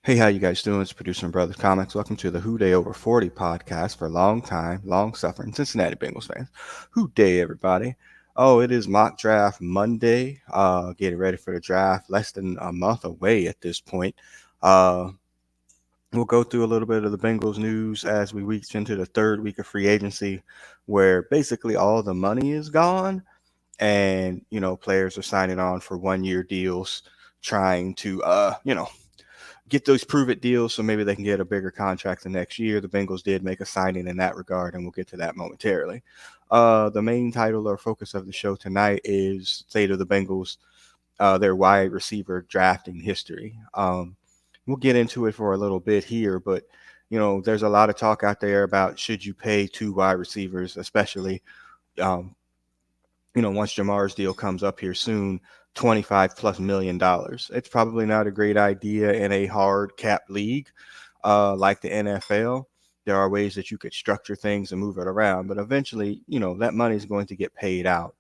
Hey, how you guys doing? It's Producer and Brothers Comics. Welcome to the Who Day Over 40 podcast for long time, long suffering Cincinnati Bengals fans. Who Day, everybody. Oh, it is mock draft Monday. Getting ready for the draft. Less than a month away at this point. Uh, we'll go through a little bit of the Bengals news as we reach into the third week of free agency, where basically all the money is gone, and players are signing on for 1 year deals, trying to get those prove it deals so maybe they can get a bigger contract the next year. The Bengals did make a signing in that regard, and we'll get to that momentarily. The main title or focus of the show tonight is State of the Bengals, their wide receiver drafting history. We'll get into it for a little bit here, but there's a lot of talk out there about should you pay two wide receivers, especially um, once Jamar's deal comes up here soon, $25+ million. It's probably not a great idea in a hard cap league like the NFL. There are ways that you could structure things and move it around, but eventually, that money is going to get paid out.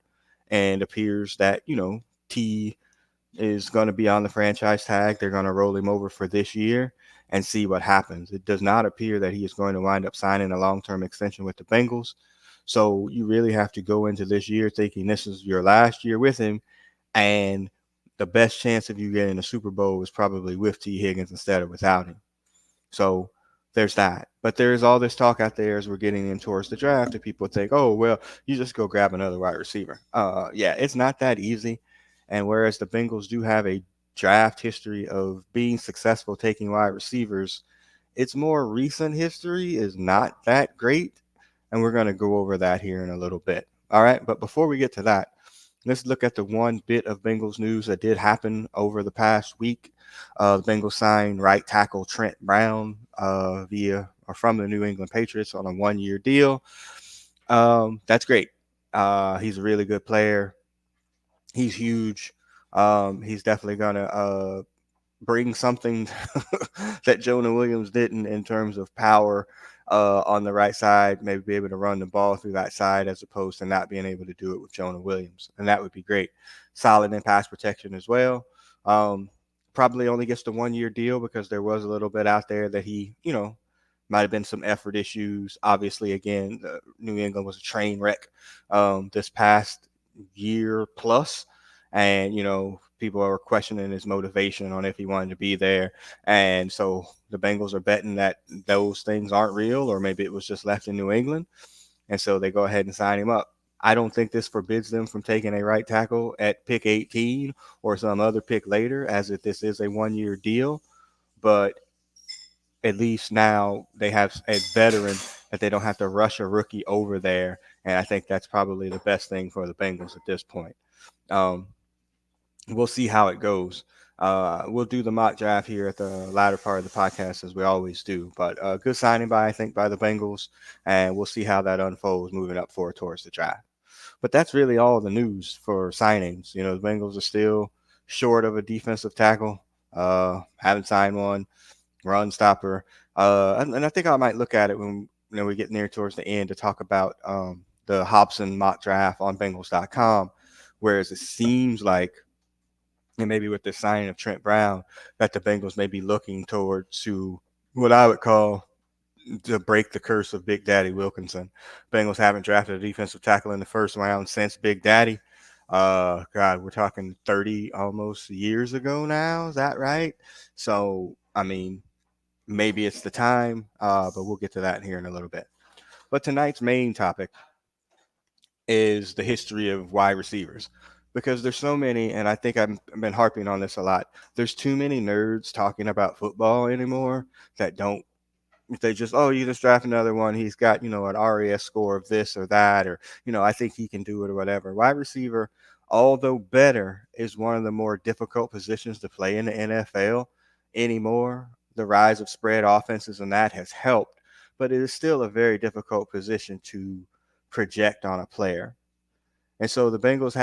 And it appears that, T is going to be on the franchise tag. They're going to roll him over for this year and see what happens. It does not appear that he is going to wind up signing a long-term extension with the Bengals. So you really have to go into this year thinking this is your last year with him, and the best chance of you getting a Super Bowl is probably with T. Higgins instead of without him. So there's that. But there's all this talk out there as we're getting in towards the draft that people think, oh, well, you just go grab another wide receiver. Yeah, it's not that easy. And whereas the Bengals do have a draft history of being successful taking wide receivers, its more recent history is not that great. And we're going to go over that here in a little bit. All right. But before we get to that, let's look at the one bit of Bengals news that did happen over the past week. The Bengals signed right tackle Trent Brown via or from the New England Patriots on a 1 year deal. That's great. He's a really good player. He's huge. He's definitely gonna bring something that Jonah Williams didn't in terms of power on the right side, maybe be able to run the ball through that side as opposed to not being able to do it with Jonah Williams. And that would be great. Solid in pass protection as well. Um, Probably only gets the 1 year deal because there was a little bit out there that he, might have been some effort issues. Obviously, again, New England was a train wreck this past year plus, and people are questioning his motivation on if he wanted to be there, and so the Bengals are betting that those things aren't real, or maybe it was just left in New England, and so they go ahead and sign him up. I don't think this forbids them from taking a right tackle at pick 18 or some other pick later, as if this is a 1 year deal, but at least now they have a veteran that they don't have to rush a rookie over there, and I think that's probably the best thing for the Bengals at this point. Um, we'll see how it goes. We'll do the mock draft here at the latter part of the podcast as we always do. But good signing by I think by the Bengals, and we'll see how that unfolds moving up forward towards the draft. But that's really all the news for signings. The Bengals are still short of a defensive tackle. Haven't signed one run stopper. And I think I might look at it when we get near towards the end to talk about the Hobson mock draft on Bengals.com. Whereas it seems like, and maybe with the signing of Trent Brown, that the Bengals may be looking towards to what I would call to break the curse of Big Daddy Wilkinson. Bengals haven't drafted a defensive tackle in the first round since Big Daddy. God, we're talking 30 almost years ago now. Is that right? So, I mean, maybe it's the time, but we'll get to that here in a little bit. But tonight's main topic is the history of wide receivers because there's so many, and I think I've been harping on this a lot. There's too many nerds talking about football anymore that don't. They just, oh, you just draft another one. He's got, an RAS score of this or that, or, I think he can do it or whatever. Wide receiver, although better, is one of the more difficult positions to play in the NFL anymore. The rise of spread offenses and that has helped, but it is still a very difficult position to project on a player. And so the Bengals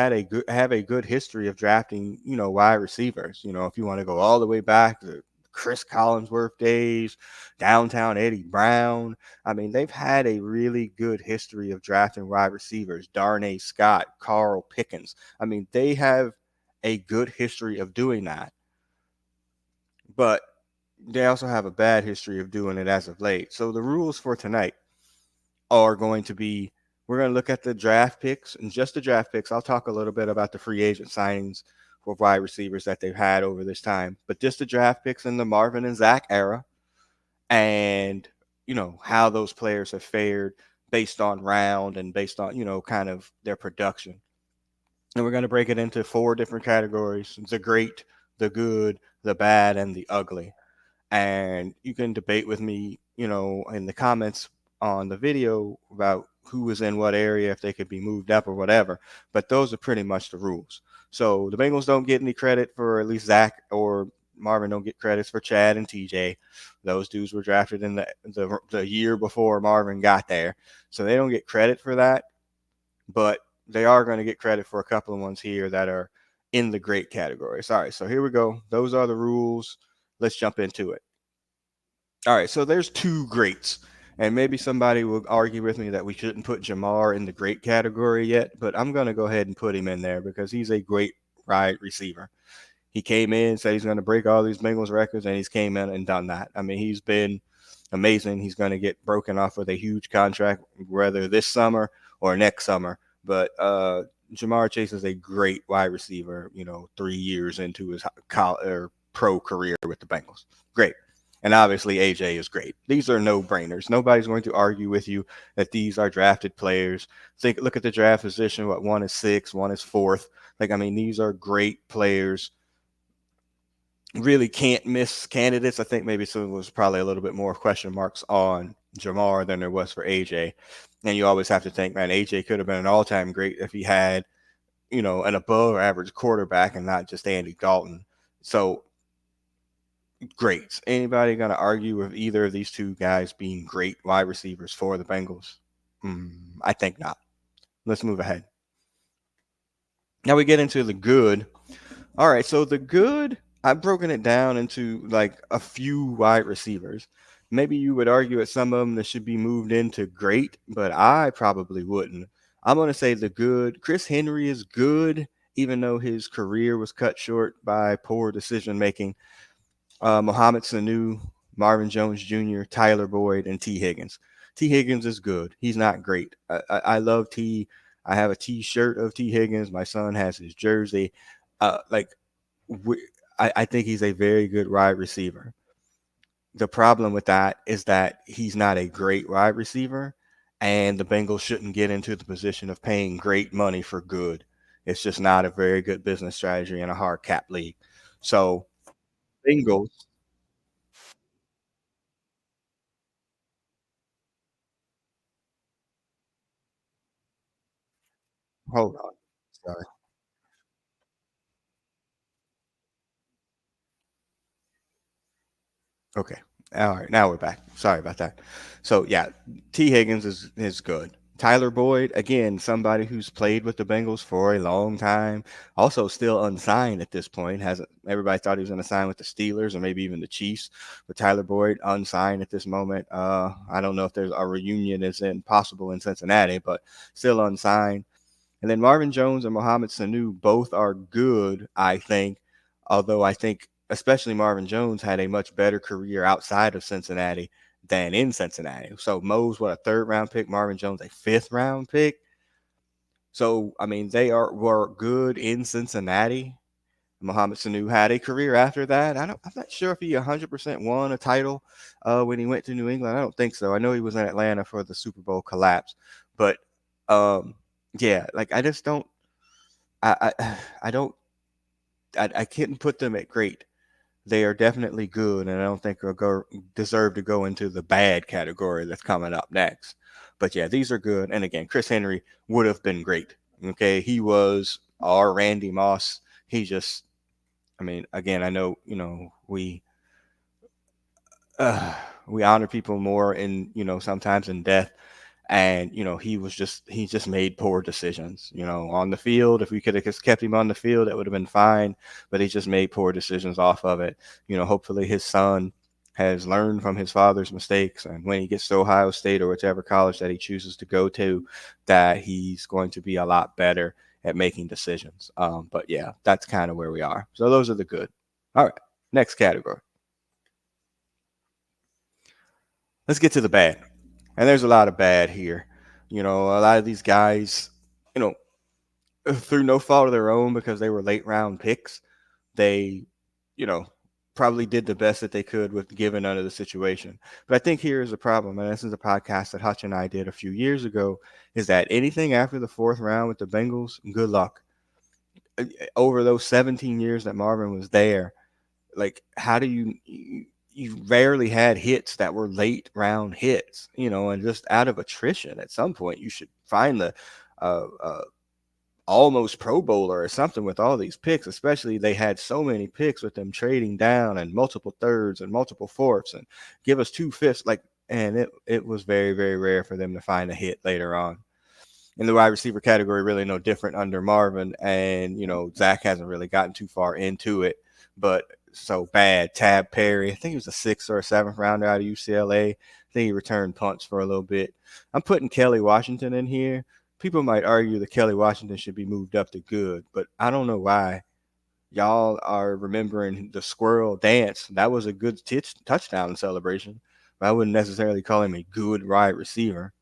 have a good history of drafting, wide receivers. If you want to go all the way back to Chris Collinsworth days, downtown Eddie Brown. I mean, they've had a really good history of drafting wide receivers. Darnay Scott, Carl Pickens. I mean, they have a good history of doing that. But they also have a bad history of doing it as of late. So the rules for tonight are going to be, we're going to look at the draft picks and just the draft picks. I'll talk a little bit about the free agent signings for wide receivers that they've had over this time, but just the draft picks in the Marvin and Zack era, and how those players have fared based on round and based on kind of their production. And we're going to break it into four different categories: the great, the good, the bad, and the ugly. And you can debate with me, in the comments on the video about who was in what area, if they could be moved up or whatever. But those are pretty much the rules. So the Bengals don't get any credit for, at least Zach or Marvin don't get credits for Chad and TJ. Those dudes were drafted in the year before Marvin got there. So they don't get credit for that. But they are going to get credit for a couple of ones here that are in the great category. All right, so here we go. Those are the rules. Let's jump into it. All right, so there's two greats, and maybe somebody will argue with me that we shouldn't put Jamar in the great category yet, but I'm going to go ahead and put him in there because he's a great wide receiver. He came in, said he's going to break all these Bengals records, and he's came in and done that. I mean, he's been amazing. He's going to get broken off with a huge contract, whether this summer or next summer. But Jamar Chase is a great wide receiver, 3 years into his pro career with the Bengals. Great. And obviously, AJ is great. These are no brainers. Nobody's going to argue with you that these are drafted players. Look at the draft position. What, one is sixth, one is fourth. I mean, these are great players. Really can't miss candidates. I think maybe some was probably a little bit more question marks on Jamar than there was for AJ. And you always have to think, man, AJ could have been an all-time great if he had, an above average quarterback and not just Andy Dalton. So greats. Anybody going to argue with either of these two guys being great wide receivers for the Bengals? I think not. Let's move ahead. Now we get into the good. All right, so the good, I've broken it down into like a few wide receivers. Maybe you would argue at some of them that should be moved into great, but I probably wouldn't. I'm going to say the good. Chris Henry is good, even though his career was cut short by poor decision making. Mohamed Sanu, Marvin Jones Jr., Tyler Boyd, and T. Higgins. T. Higgins is good. He's not great. I love T. I have a T-shirt of T. Higgins. My son has his jersey. Like I think he's a very good wide receiver. The problem with that is that he's not a great wide receiver, and the Bengals shouldn't get into the position of paying great money for good. It's just not a very good business strategy in a hard cap league. So Bengals, hold on. Sorry. Okay. All right. Now we're back. Sorry about that. So yeah, T. Higgins is good. Tyler Boyd, again, somebody who's played with the Bengals for a long time, also still unsigned at this point. Hasn't Everybody thought he was going to sign with the Steelers or maybe even the Chiefs, but Tyler Boyd unsigned at this moment. I don't know if there's a reunion is possible in Cincinnati, but still unsigned. And then Marvin Jones and Mohamed Sanu both are good, I think. Although I think especially Marvin Jones had a much better career outside of Cincinnati than in Cincinnati. So Mo's what, a third round pick, Marvin Jones a fifth round pick. So I mean they were good in Cincinnati. Mohamed Sanu had a career after that. I'm not sure if he 100% won a title when he went to New England. I don't think so. I know he was in Atlanta for the Super Bowl collapse, but um, yeah, like I just don't. I don't. I couldn't put them at great. They are definitely good, and I don't think they'll deserve to go into the bad category that's coming up next. But yeah, these are good. And again, Chris Henry would have been great. Okay, he was our Randy Moss. He just, I mean, again, I know uh, we honor people more in sometimes in death, and he just made poor decisions on the field. If we could have just kept him on the field, that would have been fine, but he just made poor decisions off of it. Hopefully his son has learned from his father's mistakes, and when he gets to Ohio State or whichever college that he chooses to go to, that he's going to be a lot better at making decisions. But yeah, that's kind of where we are. So those are the good. All right, next category. Let's get to the bad. And there's a lot of bad here. A lot of these guys, you know, through no fault of their own because they were late round picks, they, you know, probably did the best that they could with given under the situation. But I think here is a problem, and this is a podcast that Hutch and I did a few years ago, is that anything after the fourth round with the Bengals, good luck. Over those 17 years that Marvin was there, like how do you rarely had hits that were late round hits, and just out of attrition at some point you should find the almost Pro Bowler or something with all these picks, especially they had so many picks with them trading down and multiple thirds and multiple fourths and give us two fifths. And it was very, very rare for them to find a hit later on. In the wide receiver category, really no different under Marvin. And, Zach hasn't really gotten too far into it, but so bad. Tab Perry, I think he was a sixth or a seventh rounder out of UCLA. I think he returned punts for a little bit. I'm putting Kelly Washington in here. People might argue that Kelly Washington should be moved up to good, but I don't know why. Y'all are remembering the squirrel dance. That was a good touchdown celebration, but I wouldn't necessarily call him a good wide receiver.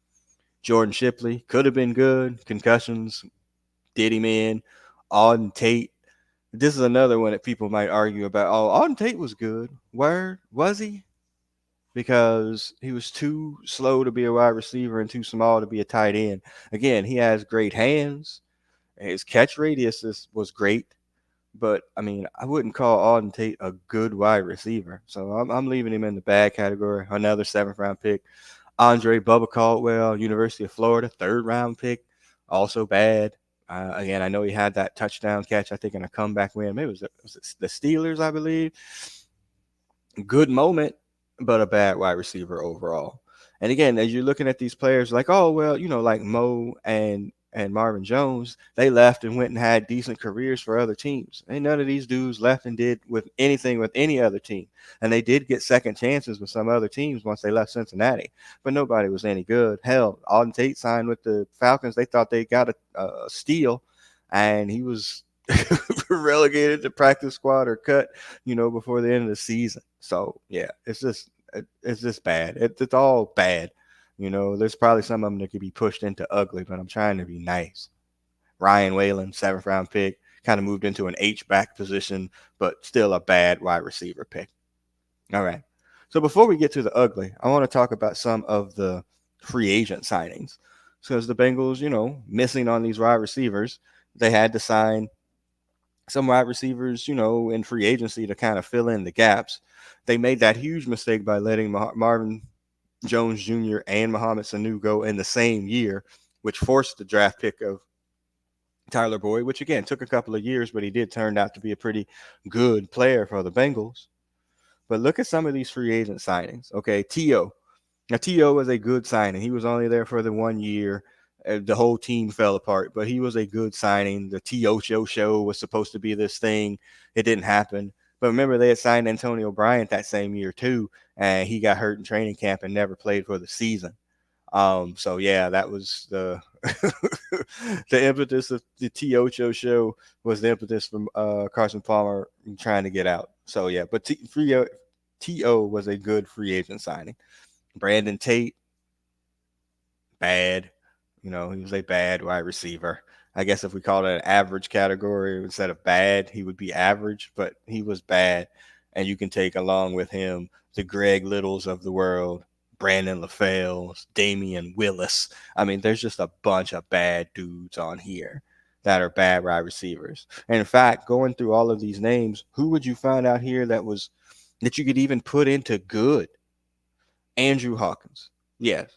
Jordan Shipley could have been good. Concussions did him in. Auden Tate. This is another one that people might argue about. Oh, Auden Tate was good. Where was he? Because he was too slow to be a wide receiver and too small to be a tight end. Again, he has great hands. His catch radius was great. But, I mean, I wouldn't call Auden Tate a good wide receiver. So I'm leaving him in the bad category. Another seventh round pick. Andre Bubba Caldwell, University of Florida, third round pick, also bad. Again, I know he had that touchdown catch, I think, in a comeback win. Maybe was it the Steelers, I believe. Good moment, but a bad wide receiver overall. And again, as you're looking at these players, like, oh well, like Mo and Marvin Jones, they left and went and had decent careers for other teams. And none of these dudes left and did with anything with any other team. And they did get second chances with some other teams once they left Cincinnati, but nobody was any good. Hell, Auden Tate signed with the Falcons. They thought they got a steal, and he was relegated to practice squad or cut, before the end of the season. So yeah, it's just bad. It's all bad. There's probably some of them that could be pushed into ugly, but I'm trying to be nice. Ryan Whalen, seventh round pick, kind of moved into an H back position, but still a bad wide receiver pick. All right. So before we get to the ugly, I want to talk about some of the free agent signings. Because the Bengals, missing on these wide receivers, they had to sign some wide receivers, in free agency to kind of fill in the gaps. They made that huge mistake by letting Marvin Jones Jr. and Mohamed Sanu go in the same year, which forced the draft pick of Tyler Boyd, which again took a couple of years, but he did turn out to be a pretty good player for the Bengals. But look at some of these free agent signings. Okay, T.O. Now, T.O. was a good signing. He was only there for the 1 year. The whole team fell apart, but he was a good signing. The T.O. show was supposed to be this thing. It didn't happen. But remember, they had signed Antonio Bryant that same year, too, and he got hurt in training camp and never played for the season. So yeah, that was the the impetus of the T.O. show was the impetus from Carson Palmer trying to get out. So yeah, but T.O. was a good free agent signing. Brandon Tate, bad. He was a bad wide receiver. I guess if we called it an average category instead of bad, he would be average, but he was bad. And you can take along with him the Greg Littles of the world, Brandon LaFell's, Damian Willis. I mean, there's just a bunch of bad dudes on here that are bad wide receivers. And in fact, going through all of these names, who would you find out here that you could even put into good? Andrew Hawkins. Yes,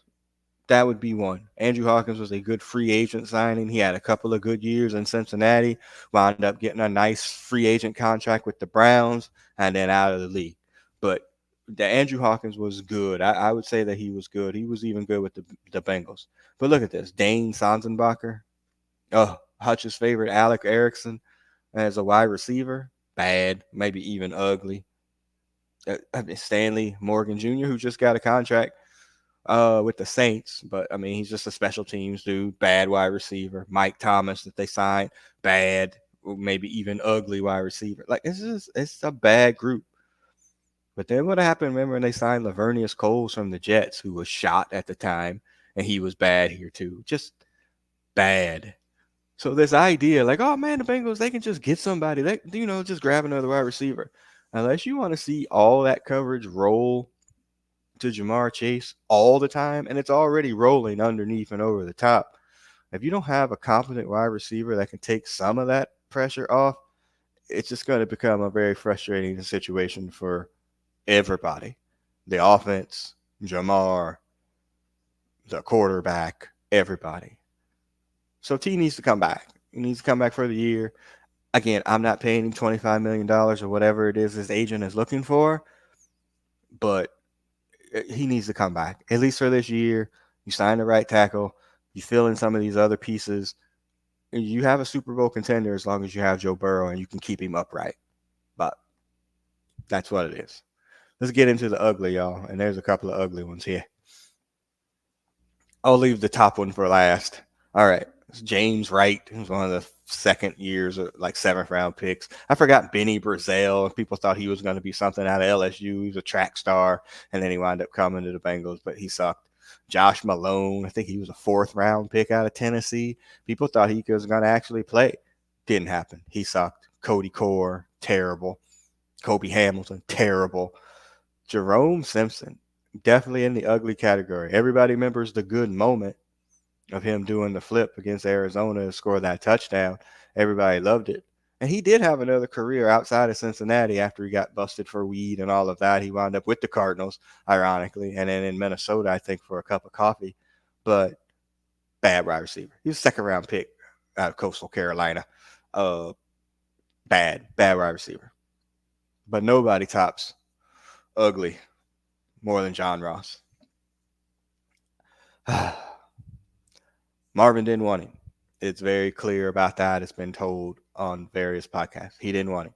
that would be one. Andrew Hawkins was a good free agent signing. He had a couple of good years in Cincinnati, wound up getting a nice free agent contract with the Browns, and then out of the league. But the Andrew Hawkins was good. I would say that he was good. He was even good with the Bengals. But look at this. Dane Sanzenbacher. Oh, Hutch's favorite, Alec Erickson, as a wide receiver. Bad, maybe even ugly. Stanley Morgan Jr., who just got a contract with the Saints, but I mean, he's just a special teams dude, bad wide receiver. Mike Thomas that they signed, bad, or maybe even ugly wide receiver. Like it's a bad group. But then what happened? Remember when they signed Lavernius Coles from the Jets, who was shot at the time, and he was bad here too, just bad. So this idea, like, oh man, the Bengals, they can just get somebody, they, just grab another wide receiver. Unless you want to see all that coverage roll to Jamar Chase all the time, and it's already rolling underneath and over the top. If you don't have a competent wide receiver that can take some of that pressure off, it's just going to become a very frustrating situation for everybody. The offense, Jamar, the quarterback, everybody. So T needs to come back. He needs to come back for the year. Again, I'm not paying him $25 million or whatever it is his agent is looking for, but he needs to come back at least for this year. You sign the right tackle. You fill in some of these other pieces. You have a Super Bowl contender as long as you have Joe Burrow and you can keep him upright. But that's what it is. Let's get into the ugly, y'all. And there's a couple of ugly ones here. I'll leave the top one for last. All right. It's James Wright, who's one of the second years, like seventh round picks. I forgot Benny Brazil. People thought he was going to be something out of LSU. He was a track star, and then he wound up coming to the Bengals, but he sucked. Josh Malone, I think he was a fourth round pick out of Tennessee. People thought he was going to actually play. Didn't happen. He sucked. Cody Core, terrible. Kobe Hamilton, terrible. Jerome Simpson, definitely in the ugly category. Everybody remembers the good moment of him doing the flip against Arizona to score that touchdown. Everybody loved it. And he did have another career outside of Cincinnati after he got busted for weed and all of that. He wound up with the Cardinals, ironically, and then in Minnesota, I think, for a cup of coffee. But bad wide receiver. He was a second round pick out of Coastal Carolina. Bad wide receiver. But nobody tops ugly more than John Ross. Marvin didn't want him. It's very clear about that. It's been told on various podcasts. He didn't want him.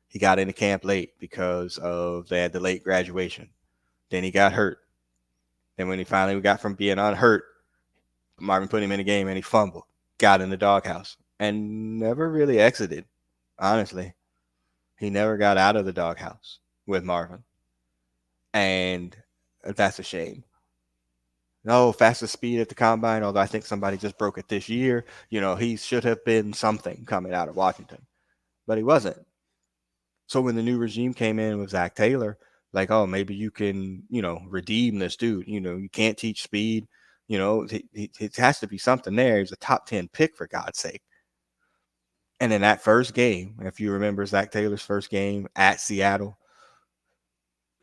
He got into camp late because of they had the late graduation. Then he got hurt. Then when he finally got from being unhurt, Marvin put him in the game and he fumbled, got in the doghouse, and never really exited. Honestly, he never got out of the doghouse with Marvin, and that's a shame. No, fastest speed at the combine, although I think somebody just broke it this year. He should have been something coming out of Washington, but he wasn't. So when the new regime came in with Zach Taylor, like, oh, maybe you can, redeem this dude. You can't teach speed. It has to be something there. He's a top 10 pick, for God's sake. And in that first game, if you remember Zach Taylor's first game at Seattle,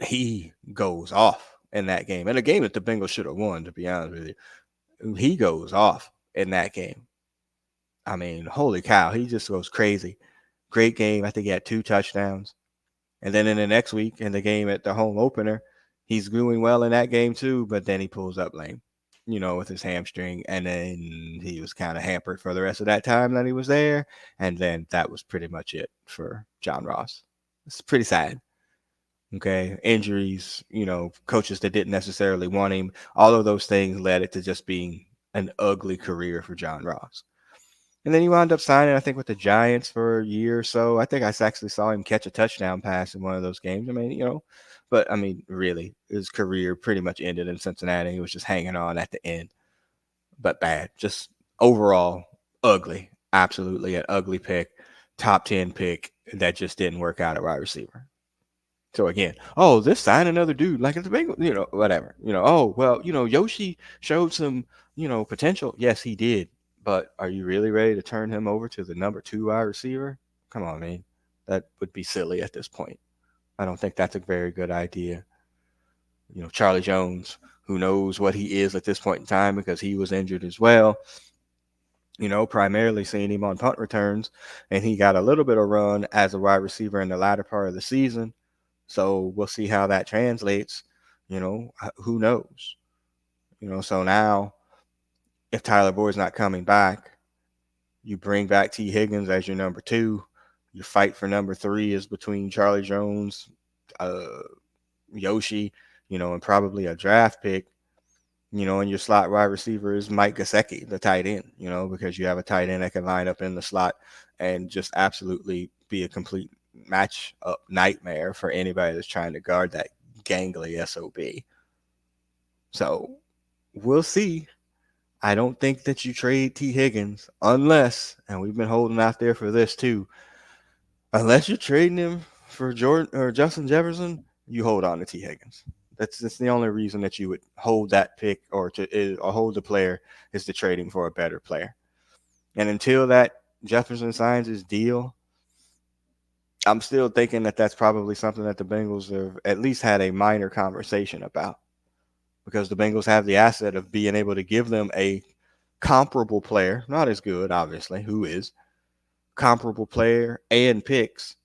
he goes off in that game. And a game that the Bengals should have won, to be honest with you. He goes off in that game. I mean, holy cow, he just goes crazy. Great game. I think he had 2 touchdowns. And then in the next week, in the game at the home opener, he's doing well in that game too, but then he pulls up lame, with his hamstring. And then he was kind of hampered for the rest of that time that he was there. And then that was pretty much it for John Ross. It's pretty sad. Okay. Injuries, coaches that didn't necessarily want him. All of those things led it to just being an ugly career for John Ross. And then he wound up signing, I think, with the Giants for a year or so. I think I actually saw him catch a touchdown pass in one of those games. I mean, but I mean, really, his career pretty much ended in Cincinnati. He was just hanging on at the end, but bad. Just overall ugly. Absolutely an ugly pick, top 10 pick that just didn't work out at wide receiver. So again, oh, this sign another dude like it's a big, whatever. Oh, well, Yoshi showed some, potential. Yes, he did. But are you really ready to turn him over to the number 2 wide receiver? Come on, man. That would be silly at this point. I don't think that's a very good idea. Charlie Jones, who knows what he is at this point in time because he was injured as well. Primarily seeing him on punt returns, and he got a little bit of run as a wide receiver in the latter part of the season. So we'll see how that translates. Who knows? So now if Tyler Boyd's not coming back, you bring back T. Higgins as your number 2. Your fight for number 3 is between Charlie Jones, Yoshi, and probably a draft pick. And your slot wide receiver is Mike Gesicki, the tight end, because you have a tight end that can line up in the slot and just absolutely be a complete match up nightmare for anybody that's trying to guard that gangly SOB. So we'll see. I don't think that you trade T. Higgins unless, and we've been holding out there for this too, unless you're trading him for Jordan or Justin Jefferson, you hold on to T. Higgins. That's the only reason that you would hold that pick or hold the player is to trade him for a better player. And until that Jefferson signs his deal, I'm still thinking that that's probably something that the Bengals have at least had a minor conversation about, because the Bengals have the asset of being able to give them a comparable player, not as good, obviously, who is comparable player and picks.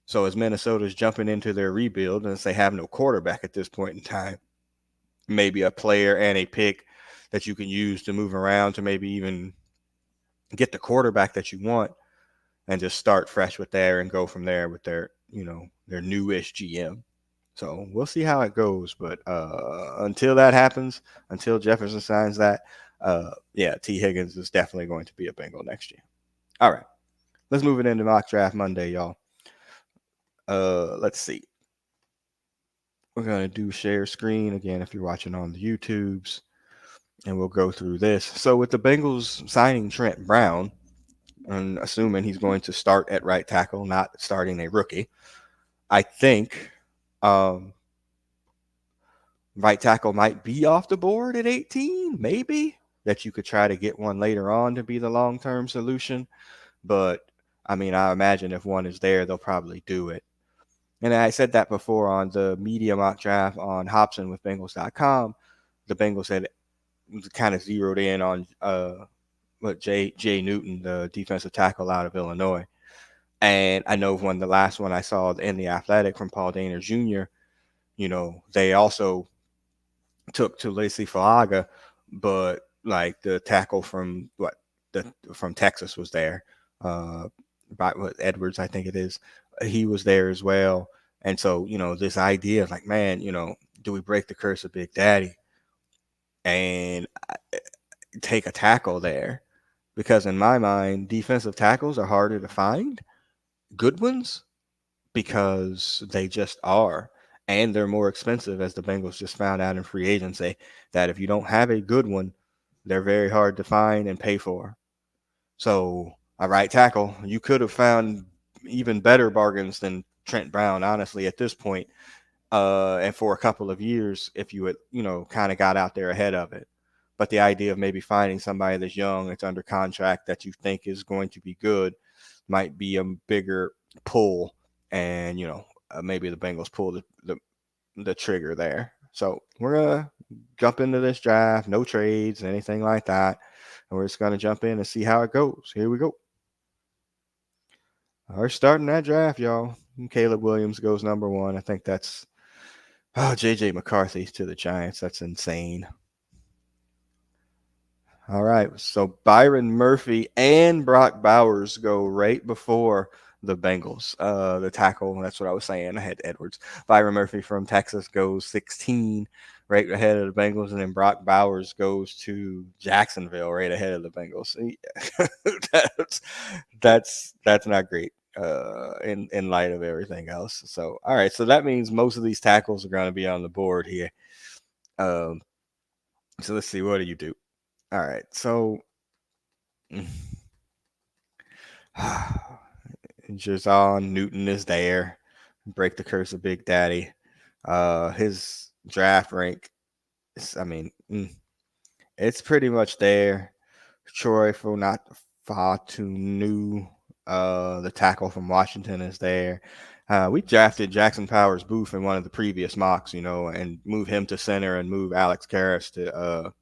So as Minnesota's jumping into their rebuild, and they have no quarterback at this point in time, maybe a player and a pick that you can use to move around to maybe even get the quarterback that you want, and just start fresh with there and go from there with their, their newish GM. So we'll see how it goes. But until that happens, until Jefferson signs that, yeah, T. Higgins is definitely going to be a Bengal next year. All right, let's move it into mock draft Monday, y'all. Let's see. We're gonna do share screen again if you're watching on the YouTubes, and we'll go through this. So with the Bengals signing Trent Brown, and assuming he's going to start at right tackle, not starting a rookie, I think right tackle might be off the board at 18, maybe, that you could try to get one later on to be the long-term solution. But I mean, I imagine if one is there, they'll probably do it. And I said that before on the media mock draft on Hobson with Bengals.com. The Bengals had kind of zeroed in on Jay Newton, the defensive tackle out of Illinois. And I know when the last one I saw in the Athletic from Paul Dehner Jr., they also took to Lacey Falaga, but like the tackle from from Texas was there. By Edwards, I think it is. He was there as well. And so, this idea of like, man, do we break the curse of Big Daddy and take a tackle there? Because in my mind, defensive tackles are harder to find, good ones, because they just are. And they're more expensive, as the Bengals just found out in free agency, that if you don't have a good one, they're very hard to find and pay for. So a right tackle, you could have found even better bargains than Trent Brown, honestly, at this point, and for a couple of years, if you had, kind of got out there ahead of it. But the idea of maybe finding somebody that's young, that's under contract, that you think is going to be good, might be a bigger pull, and maybe the Bengals pull the trigger there. So we're gonna jump into this draft, no trades, anything like that, and we're just gonna jump in and see how it goes. Here we go. We're starting that draft, y'all. Caleb Williams goes number 1. I think that's JJ McCarthy to the Giants. That's insane. All right, so Byron Murphy and Brock Bowers go right before the Bengals. The tackle, that's what I was saying. I had Edwards. Byron Murphy from Texas goes 16, right ahead of the Bengals, and then Brock Bowers goes to Jacksonville, right ahead of the Bengals. that's not great in light of everything else. So, all right, so that means most of these tackles are going to be on the board here. So let's see, what do you do? All right, so Jazon Newton is there. Break the curse of Big Daddy. His draft rank is, it's pretty much there. Troy Fautanu, the tackle from Washington, is there. We drafted Jackson Powers Booth in one of the previous mocks, and move him to center and move Alex Karras to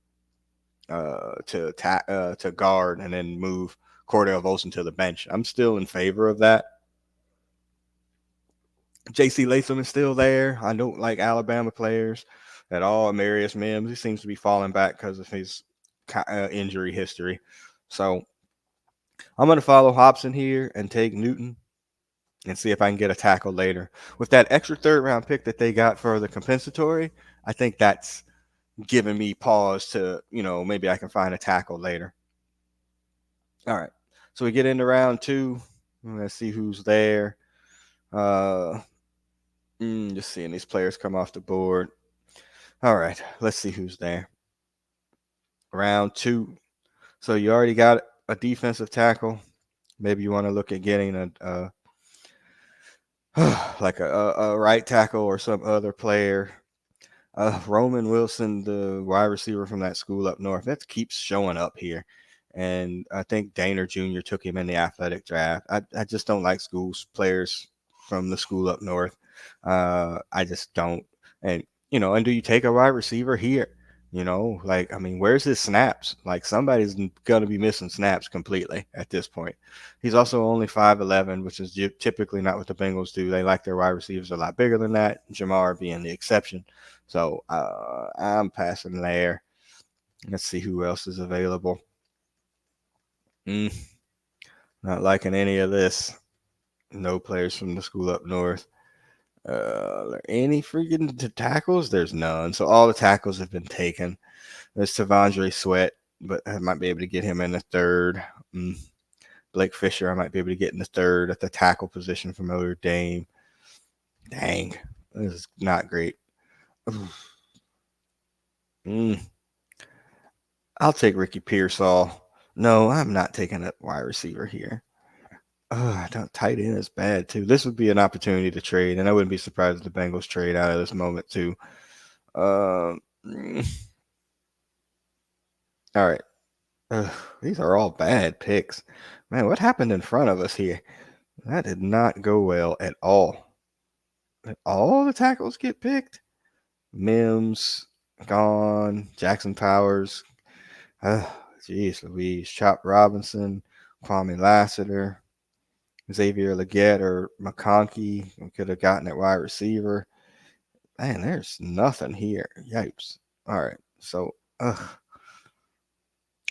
guard, and then move Cordell Volson to the bench. I'm still in favor of that. J.C. Latham is still there. I don't like Alabama players at all. Marius Mims, he seems to be falling back because of his injury history. So I'm going to follow Hobson here and take Newton and see if I can get a tackle later. With that extra third-round pick that they got for the compensatory, I think that's giving me pause to, maybe I can find a tackle later. All right. So we get into round 2. Let's see who's there. Uh, just seeing these players come off the board. All right, let's see who's there. Round two. So you already got a defensive tackle. Maybe you want to look at getting like a right tackle or some other player. Roman Wilson, the wide receiver from that school up north, that keeps showing up here. And I think Daner Jr. took him in the athletic draft. I just don't like schools players from the school up north. I just don't. And and do you take a wide receiver here? Like, I mean, where's his snaps? Like, somebody's gonna be missing snaps completely at this point. He's also only 5'11", which is typically not what the Bengals do. They like their wide receivers a lot bigger than that. Jamar being the exception. So I'm passing there. Let's see who else is available. Mm, not liking any of this. No players from the school up north. Any freaking tackles? There's none. So all the tackles have been taken. There's Tavondre Sweat, but I might be able to get him in the third. Blake Fisher, I might be able to get in the third at the tackle position from Notre Dame. Dang, this is not great. I'll take Ricky Pearsall. No, I'm not taking a wide receiver here. Tight end is bad too. This would be an opportunity to trade, and I wouldn't be surprised if the Bengals trade out of this moment too. Um, all right. These are all bad picks. Man, what happened in front of us here? That did not go well at all. Did all the tackles get picked? Mims gone. Jackson Powers. Jeez Louise. Chop Robinson. Kwame Lassiter. Xavier Legette or McConkey. We could have gotten at wide receiver. Man, there's nothing here. Yipes. All right. So, all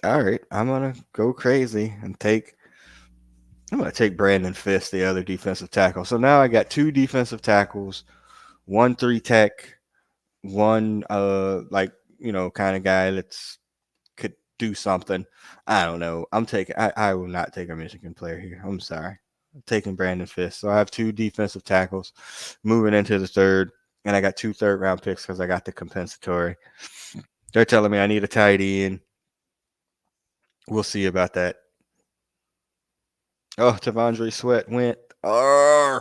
right. I'm going to go crazy and I'm going to take Brandon Fisk, the other defensive tackle. So now I got two defensive tackles, one 3 tech, one, kind of guy that's could do something. I don't know. I will not take a Michigan player here. I'm sorry. I'm taking Brandon Fisk. So I have two defensive tackles moving into the third, and I got 2 third-round picks because I got the compensatory. They're telling me I need a tight end. We'll see about that. Oh, Tavondre Sweat went. Oh,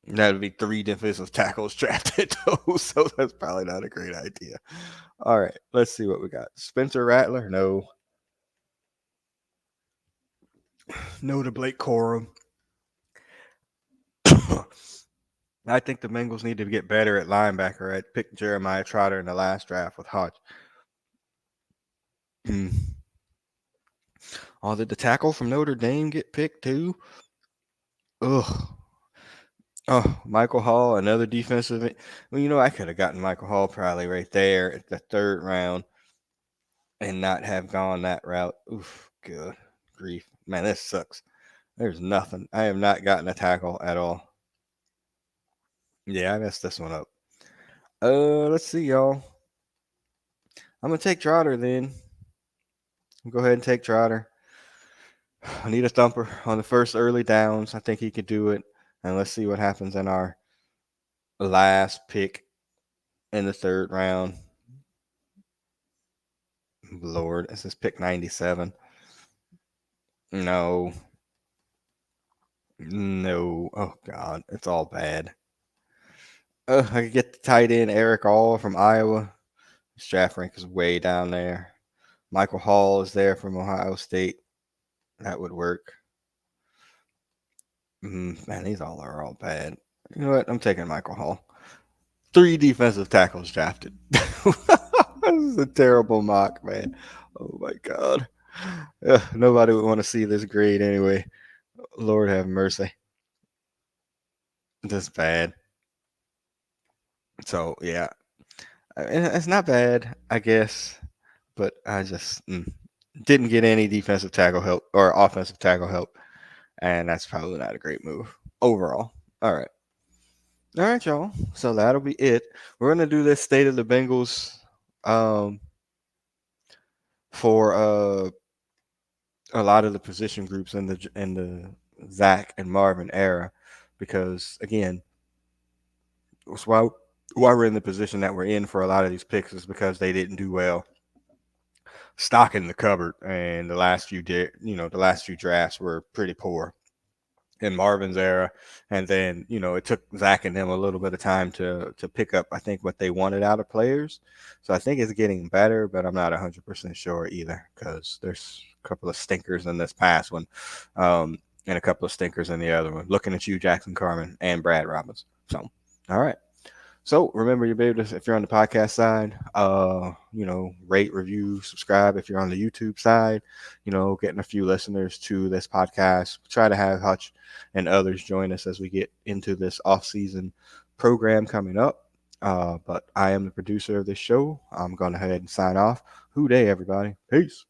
that would be 3 defensive tackles drafted, though, so that's probably not a great idea. All right, let's see what we got. Spencer Rattler? No. No to Blake Corum. I think the Bengals need to get better at linebacker. I picked Jeremiah Trotter in the last draft with Hodge. Oh, did the tackle from Notre Dame get picked too? Ugh. Oh, Michael Hall, another defensive. Well, I could have gotten Michael Hall probably right there at the third round and not have gone that route. Oof, good grief. Man, this sucks. There's nothing. I have not gotten a tackle at all. Yeah, I messed this one up. Let's see, y'all. I'm gonna take Trotter then. Go ahead and take Trotter. I need a thumper on the first early downs. I think he could do it. And let's see what happens in our last pick in the third round. Lord, this is pick 97. No. No. Oh, God. It's all bad. I could get the tight end Eric All from Iowa. His draft rank is way down there. Michael Hall is there from Ohio State. That would work. Man, these are all bad. You know what? I'm taking Michael Hall. 3 defensive tackles drafted. This is a terrible mock, man. Oh my God. Nobody would want to see this grade anyway. Lord have mercy. This is bad. So yeah, it's not bad, I guess, but I just didn't get any defensive tackle help or offensive tackle help, and that's probably not a great move overall. All right, y'all. So that'll be it. We're gonna do this state of the Bengals um, for a lot of the position groups in the Zach and Marvin era because again, it's why we're in the position that we're in for a lot of these picks is because they didn't do well stocking the cupboard, and the last few drafts were pretty poor in Marvin's era, and then it took Zach and them a little bit of time to pick up, I think, what they wanted out of players. So I think it's getting better, but I'm not 100% sure either because there's a couple of stinkers in this past one, and a couple of stinkers in the other one. Looking at you, Jackson Carman and Brad Robbins. So, all right. So remember, you'll be able to, if you're on the podcast side, rate, review, subscribe. If you're on the YouTube side, getting a few listeners to this podcast. Try to have Hutch and others join us as we get into this off-season program coming up. But I am the producer of this show. I'm going to go ahead and sign off. Hoo day, everybody. Peace.